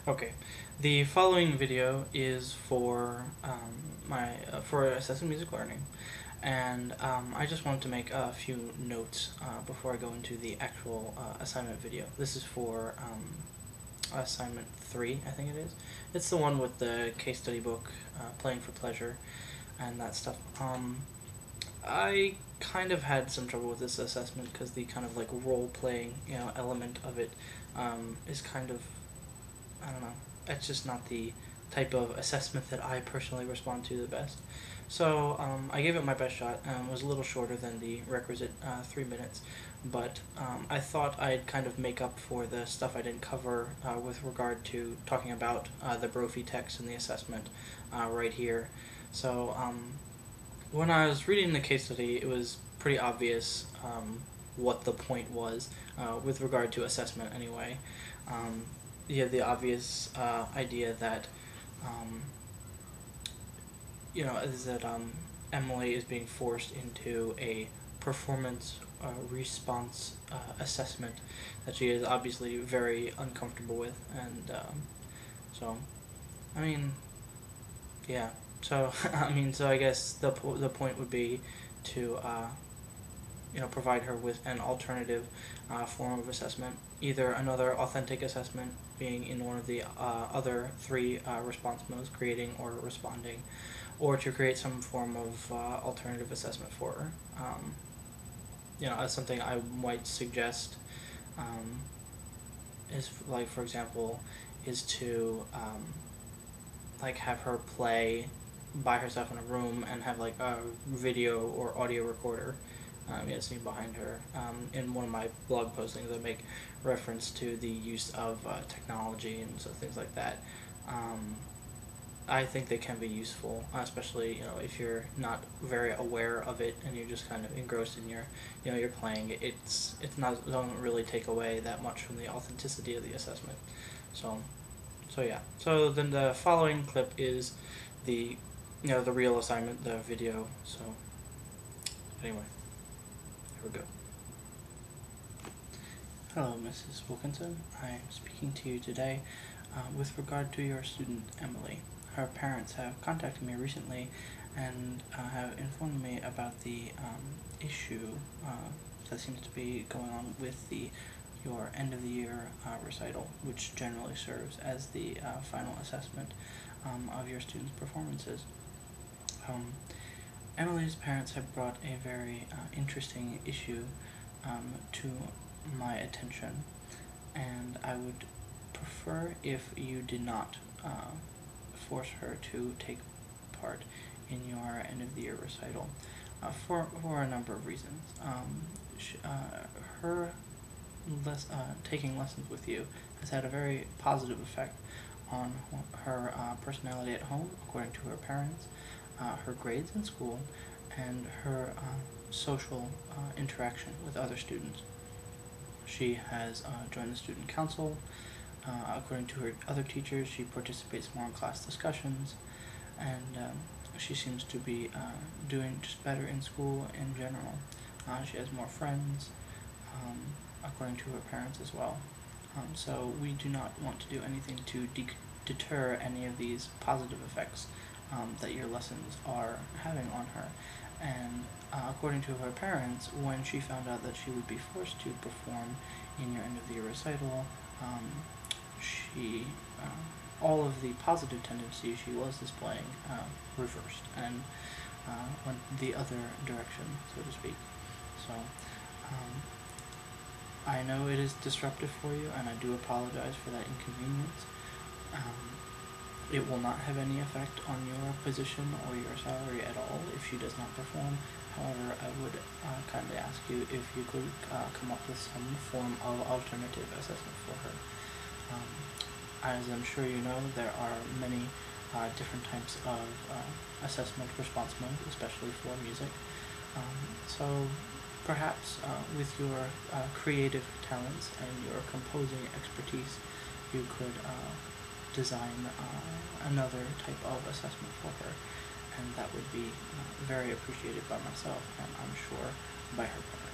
Okay, the following video is for for assessing music learning, and I just wanted to make a few notes before I go into the actual assignment video. This is for assignment 3, I think it is. It's the one with the case study book, playing for pleasure, and that stuff. I kind of had some trouble with this assessment because the kind of like role playing element of it is kind of, I don't know. It's just not the type of assessment that I personally respond to the best. So I gave it my best shot. It was a little shorter than the requisite 3 minutes, but I thought I'd kind of make up for the stuff I didn't cover with regard to talking about the Brophy text and the assessment right here. So when I was reading the case study, it was pretty obvious what the point was with regard to assessment anyway. You have the obvious idea that um, is that Emily is being forced into a performance response assessment that she is obviously very uncomfortable with, and so I mean, yeah. So so I guess the point would be to provide her with an alternative form of assessment, either another authentic assessment being in one of the other three response modes, creating or responding, or to create some form of alternative assessment for her. As something I might suggest is, like, for example, is to like have her play by herself in a room and have like a video or audio recorder sitting behind her. In one of my blog postings, I make reference to the use of technology and so things like that. I think they can be useful, especially if you're not very aware of it and you're just kind of engrossed in your playing. It's not doesn't really take away that much from the authenticity of the assessment. So yeah. So then the following clip is the the real assignment, the video. So anyway. Here we go. Hello, Mrs. Wilkinson. I am speaking to you today with regard to your student, Emily. Her parents have contacted me recently and have informed me about the issue that seems to be going on with your end-of-the-year recital, which generally serves as the final assessment of your students' performances. Emily's parents have brought a very interesting issue to my attention, and I would prefer if you did not force her to take part in your end-of-the-year recital for a number of reasons. Her taking lessons with you has had a very positive effect on her personality at home, according to her parents, her grades in school, and her social interaction with other students. She has joined the student council. According to her other teachers, she participates more in class discussions, and she seems to be doing just better in school in general. She has more friends, according to her parents as well. So we do not want to do anything to deter any of these positive effects that your lessons are having on her. And according to her parents, when she found out that she would be forced to perform in your end-of-the-year recital, she all of the positive tendencies she was displaying reversed and went the other direction, so to speak. So I know it is disruptive for you, and I do apologize for that inconvenience. It will not have any effect on your position or your salary at all if she does not perform. However, I would kindly ask you if you could come up with some form of alternative assessment for her. As I'm sure you know, there are many different types of assessment response modes, especially for music. So perhaps with your creative talents and your composing expertise, you could design another type of assessment for her, and that would be very appreciated by myself, and I'm sure by her parents.